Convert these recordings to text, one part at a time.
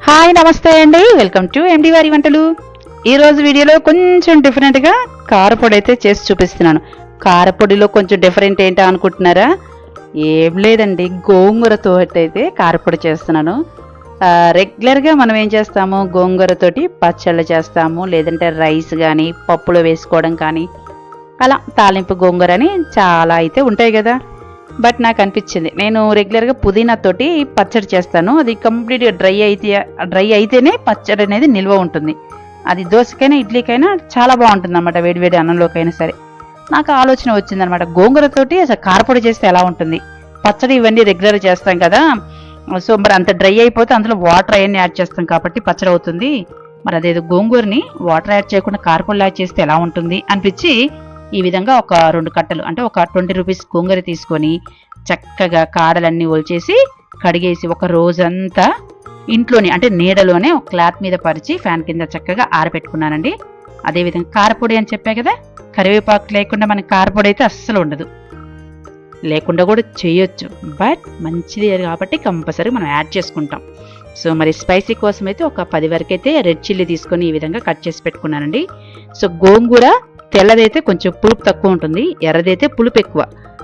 Hi నమస్తే అండి, welcome to MD వారి వంటలు. ఈరోజు వీడియోలో కొంచెం డిఫరెంట్గా కారపొడి అయితే చేసి చూపిస్తున్నాను. కారపొడిలో కొంచెం డిఫరెంట్ ఏంటో అనుకుంటున్నారా? ఏం లేదండి, గోంగూరతో అయితే కారపొడి చేస్తున్నాను. రెగ్యులర్గా మనం ఏం చేస్తాము, గోంగూరతోటి పచ్చళ్ళు చేస్తాము, లేదంటే రైస్ కానీ పప్పులో వేసుకోవడం కానీ అలా తాలింపు గోంగూర అని చాలా అయితే ఉంటాయి కదా. బట్ నాకు అనిపించింది, నేను రెగ్యులర్గా పుదీనాతోటి పచ్చడి చేస్తాను. అది కంప్లీట్గా డ్రై అయితేనే పచ్చడి అనేది నిల్వ ఉంటుంది. అది దోశకైనా ఇడ్లీకైనా చాలా బాగుంటుంది అన్నమాట, వేడివేడి అన్నంలోకైనా సరే. నాకు ఆలోచన వచ్చిందనమాట, గోంగూరతోటి అసలు కారపొడి చేస్తే ఎలా ఉంటుంది. పచ్చడి ఇవన్నీ రెగ్యులర్ చేస్తాం కదా, సో మరి అంత డ్రై అయిపోతే అందులో వాటర్ అవన్నీ యాడ్ చేస్తాం కాబట్టి పచ్చడి అవుతుంది. మరి అదేదో గోంగూరని వాటర్ యాడ్ చేయకుండా కారపొడి యాడ్ చేస్తే ఎలా ఉంటుంది అనిపించి ఈ విధంగా ఒక 2 కట్టలు అంటే ఒక 20 రూపీస్ గోంగూర తీసుకొని చక్కగా కాడలన్నీ ఒలిచేసి కడిగేసి ఒక రోజంతా ఇంట్లోనే అంటే నీడలోనే ఒక క్లాత్ మీద పరిచి ఫ్యాన్ కింద చక్కగా ఆరబెట్టుకున్నానండి. అదేవిధంగా కారపొడి అని చెప్పా కదా, కరివేపాకు లేకుండా మనకి కారపొడి అయితే అస్సలు ఉండదు. లేకుండా కూడా చేయొచ్చు, బట్ మంచిది కాబట్టి కంపల్సరీ మనం యాడ్ చేసుకుంటాం. సో మరి స్పైసీ కోసం అయితే ఒక 10 వరకు అయితే రెడ్ చిల్లీ తీసుకొని ఈ విధంగా కట్ చేసి పెట్టుకున్నానండి. సో గోంగూర తెల్లదైతే కొంచెం పులుపు తక్కువ ఉంటుంది, ఎర్రదైతే పులుపు ఎక్కువ.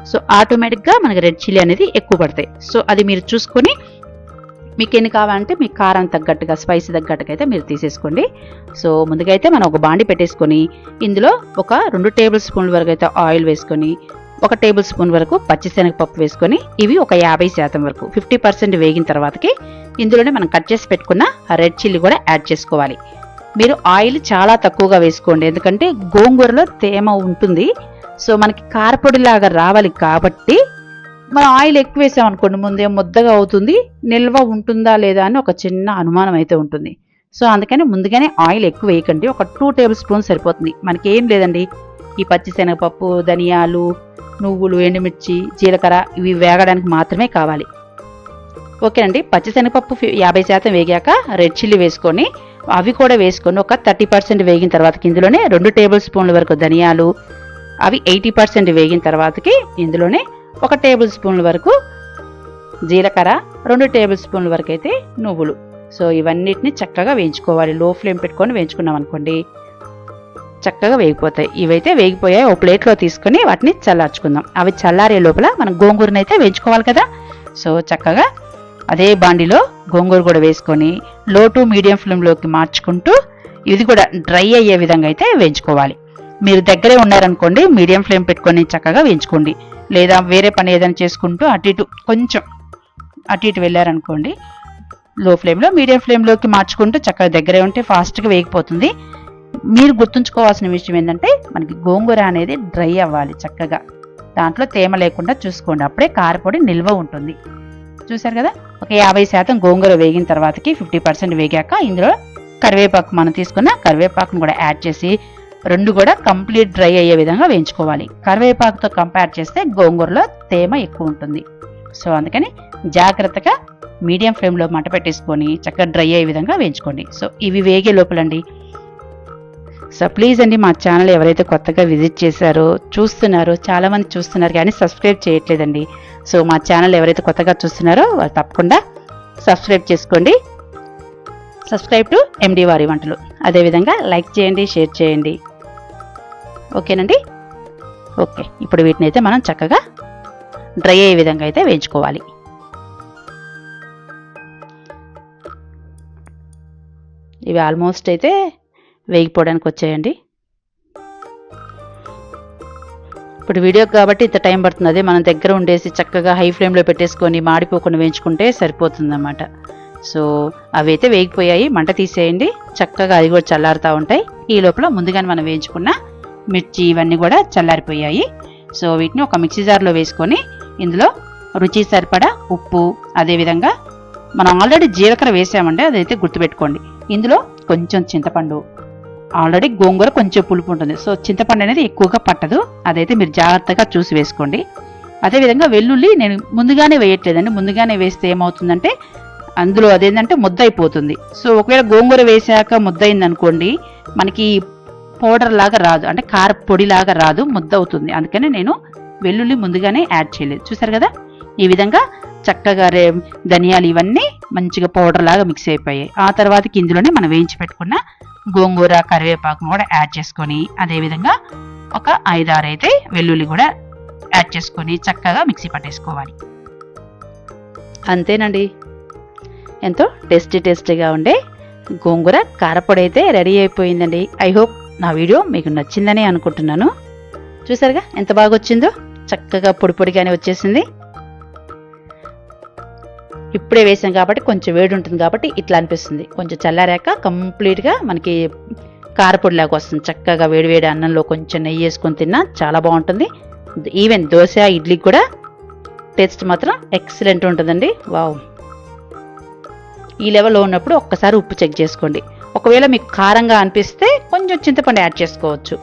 సో ఆటోమేటిక్గా మనకి రెడ్ చిల్లీ అనేది ఎక్కువ పడతాయి. సో అది మీరు చూసుకొని మీకు ఎన్ని కావాలంటే మీ కారం తగ్గట్టుగా స్పైసీ తగ్గట్టుగా అయితే మీరు తీసేసుకోండి. సో ముందుగా అయితే మనం ఒక బాండి పెట్టేసుకొని ఇందులో ఒక 2 టేబుల్ స్పూన్ల వరకు అయితే ఆయిల్ వేసుకొని 1 టేబుల్ స్పూన్ వరకు పచ్చిశనగపప్పు వేసుకొని ఇవి ఒక 50% వరకు 50% వేగిన తర్వాతకి ఇందులోనే మనం కట్ చేసి పెట్టుకున్న రెడ్ చిల్లీ కూడా యాడ్ చేసుకోవాలి. మీరు ఆయిల్ చాలా తక్కువగా వేసుకోండి, ఎందుకంటే గోంగూరలో తేమ ఉంటుంది. సో మనకి కారపొడిలాగా రావాలి కాబట్టి మనం ఆయిల్ ఎక్కువ వేసామనుకోండి ముందే ముద్దగా అవుతుంది, నిల్వ ఉంటుందా లేదా అని ఒక చిన్న అనుమానం అయితే ఉంటుంది. సో అందుకని ముందుగానే ఆయిల్ ఎక్కువ వేయకండి, ఒక 2 టేబుల్ స్పూన్స్ సరిపోతుంది. మనకి ఏం లేదండి, ఈ పచ్చిశనగపప్పు, ధనియాలు, నువ్వులు, ఎండుమిర్చి, జీలకర్ర ఇవి వేగడానికి మాత్రమే కావాలి. ఓకేనండి, పచ్చిశనగపప్పు 50% వేగాక రెడ్ చిల్లీ వేసుకొని అవి కూడా వేసుకొని ఒక 30% వేగిన తర్వాతకి ఇందులోనే 2 టేబుల్ స్పూన్ల వరకు ధనియాలు, అవి 80% వేగిన తర్వాతకి ఇందులోనే 1 టేబుల్ స్పూన్ల వరకు జీలకర్ర, 2 టేబుల్ స్పూన్ల వరకు అయితే నువ్వులు. సో ఇవన్నిటిని చక్కగా వేయించుకోవాలి. లో ఫ్లేమ్ పెట్టుకొని వేయించుకున్నాం అనుకోండి చక్కగా వేగిపోతాయి. ఇవైతే వేగిపోయాయి, ఓ ప్లేట్లో తీసుకొని వాటిని చల్లార్చుకుందాం. అవి చల్లారే లోపల మనం గోంగూరని అయితే వేయించుకోవాలి కదా. సో చక్కగా అదే బాండిలో గోంగూర కూడా వేసుకొని లో టు మీడియం ఫ్లేమ్లోకి మార్చుకుంటూ ఇది కూడా డ్రై అయ్యే విధంగా అయితే వేయించుకోవాలి. మీరు దగ్గరే ఉన్నారనుకోండి మీడియం ఫ్లేమ్ పెట్టుకొని చక్కగా వేయించుకోండి, లేదా వేరే పని ఏదైనా చేసుకుంటూ కొంచెం అటు ఇటు వెళ్ళారనుకోండి లో ఫ్లేమ్లో మీడియం ఫ్లేమ్లోకి మార్చుకుంటూ చక్కగా దగ్గరే ఉంటే ఫాస్ట్గా వేగిపోతుంది. మీరు గుర్తుంచుకోవాల్సిన విషయం ఏంటంటే మనకి గోంగూర అనేది డ్రై అవ్వాలి చక్కగా, దాంట్లో తేమ లేకుండా చూసుకోండి, అప్పుడే కారపొడి నిల్వ ఉంటుంది. చూసారు కదా, ఒక 50% గోంగూర వేగిన తర్వాతకి 50% వేగాక ఇందులో కరివేపాకు మనం తీసుకున్న కరివేపాకును కూడా యాడ్ చేసి రెండు కూడా కంప్లీట్ డ్రై అయ్యే విధంగా వేయించుకోవాలి. కరివేపాకుతో కంపేర్ చేస్తే గోంగూరలో తేమ ఎక్కువ ఉంటుంది. సో అందుకని జాగ్రత్తగా మీడియం ఫ్లేమ్లో మంట పెట్టేసుకొని చక్కగా డ్రై అయ్యే విధంగా వేయించుకోండి. సో ఇవి వేగే లోపలండి, సో ప్లీజ్ అండి మా ఛానల్ ఎవరైతే కొత్తగా విజిట్ చేశారో చూస్తున్నారో, చాలామంది చూస్తున్నారు కానీ సబ్స్క్రైబ్ చేయట్లేదండి. సో మా ఛానల్ ఎవరైతే కొత్తగా చూస్తున్నారో వాళ్ళు తప్పకుండా సబ్స్క్రైబ్ చేసుకోండి. సబ్స్క్రైబ్ టు ఎండి వారి వంటలు. అదేవిధంగా లైక్ చేయండి, షేర్ చేయండి. ఓకేనండి. ఓకే, ఇప్పుడు వీటిని అయితే మనం చక్కగా డ్రై అయ్యే విధంగా అయితే వేయించుకోవాలి. ఇవి ఆల్మోస్ట్ అయితే వేగిపోవడానికి వచ్చాయండి. ఇప్పుడు వీడియోకి కాబట్టి ఇంత టైం పడుతుంది, అదే మనం దగ్గర ఉండేసి చక్కగా హై ఫ్లేమ్లో పెట్టేసుకొని మాడిపోకుండా వేయించుకుంటే సరిపోతుందన్నమాట. సో అవి అయితే వేగిపోయాయి, మంట తీసేయండి. చక్కగా అది కూడా చల్లారుతూ ఉంటాయి. ఈ లోపల ముందుగానే మనం వేయించుకున్న మిర్చి ఇవన్నీ కూడా చల్లారిపోయాయి. సో వీటిని ఒక మిక్సీ జార్లో వేసుకొని ఇందులో రుచి సరిపడా ఉప్పు, అదేవిధంగా మనం ఆల్రెడీ జీలకర్ర వేసామండి, అదైతే గుర్తుపెట్టుకోండి. ఇందులో కొంచెం చింతపండు, ఆల్రెడీ గోంగూర కొంచెం పులుపు ఉంటుంది, సో చింతపండు అనేది ఎక్కువగా పట్టదు, అదైతే మీరు జాగ్రత్తగా చూసి వేసుకోండి. అదేవిధంగా వెల్లుల్లి నేను ముందుగానే వేయట్లేదండి, ముందుగానే వేస్తే ఏమవుతుందంటే అందులో అదేంటంటే ముద్ద అయిపోతుంది. సో ఒకవేళ గోంగూర వేసాక ముద్ద అయిందనుకోండి మనకి పౌడర్ లాగా రాదు, అంటే కార పొడిలాగా రాదు, ముద్ద అవుతుంది. అందుకని నేను వెల్లుల్లి ముందుగానే యాడ్ చేయలేదు. చూసారు కదా, ఈ విధంగా చక్కగా ధనియాలు ఇవన్నీ మంచిగా పౌడర్ లాగా మిక్స్ అయిపోయాయి. ఆ తర్వాతకి ఇందులోనే మనం వేయించి పెట్టుకున్న గోంగూర కరివేపాకు కూడా యాడ్ చేసుకొని, అదేవిధంగా ఒక 5-6 అయితే వెల్లుల్లి కూడా యాడ్ చేసుకొని చక్కగా మిక్సీ పట్టేసుకోవాలి. అంతేనండి, ఎంతో టేస్టీగా ఉండే గోంగూర కారపొడి అయితే రెడీ అయిపోయిందండి. ఐ హోప్ నా వీడియో మీకు నచ్చిందని అనుకుంటున్నాను. చూసారుగా ఎంత బాగా వచ్చిందో, చక్కగా పొడిగానే వచ్చేసింది. ఇప్పుడే వేసాం కాబట్టి కొంచెం వేడి ఉంటుంది కాబట్టి ఇట్లా అనిపిస్తుంది. కొంచెం చల్లారాక కంప్లీట్గా మనకి కారపొడిలాగా వస్తుంది. చక్కగా వేడివేడి అన్నంలో కొంచెం నెయ్యి వేసుకొని తిన్నా చాలా బాగుంటుంది. ఈవెన్ దోశ ఇడ్లీకి కూడా టేస్ట్ మాత్రం ఎక్సలెంట్ ఉంటుందండి. వావ్! ఈ లెవెల్లో ఉన్నప్పుడు ఒక్కసారి ఉప్పు చెక్ చేసుకోండి. ఒకవేళ మీకు కారంగా అనిపిస్తే కొంచెం చింతపండు యాడ్ చేసుకోవచ్చు.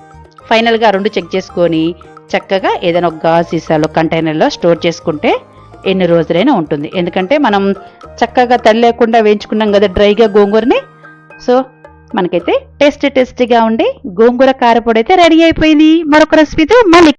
ఫైనల్గా 2 చెక్ చేసుకొని చక్కగా ఏదైనా ఒక గాజు సీసాలో కంటైనర్లో స్టోర్ చేసుకుంటే ఎన్ని రోజులైనా ఉంటుంది. ఎందుకంటే మనం చక్కగా తడి లేకుండా వేయించుకున్నాం కదా డ్రైగా గోంగూరని. సో మనకైతే టేస్టీగా ఉండి గోంగూర కారపొడి అయితే రెడీ అయిపోయింది. మరొక రెసిపీతో మళ్ళీ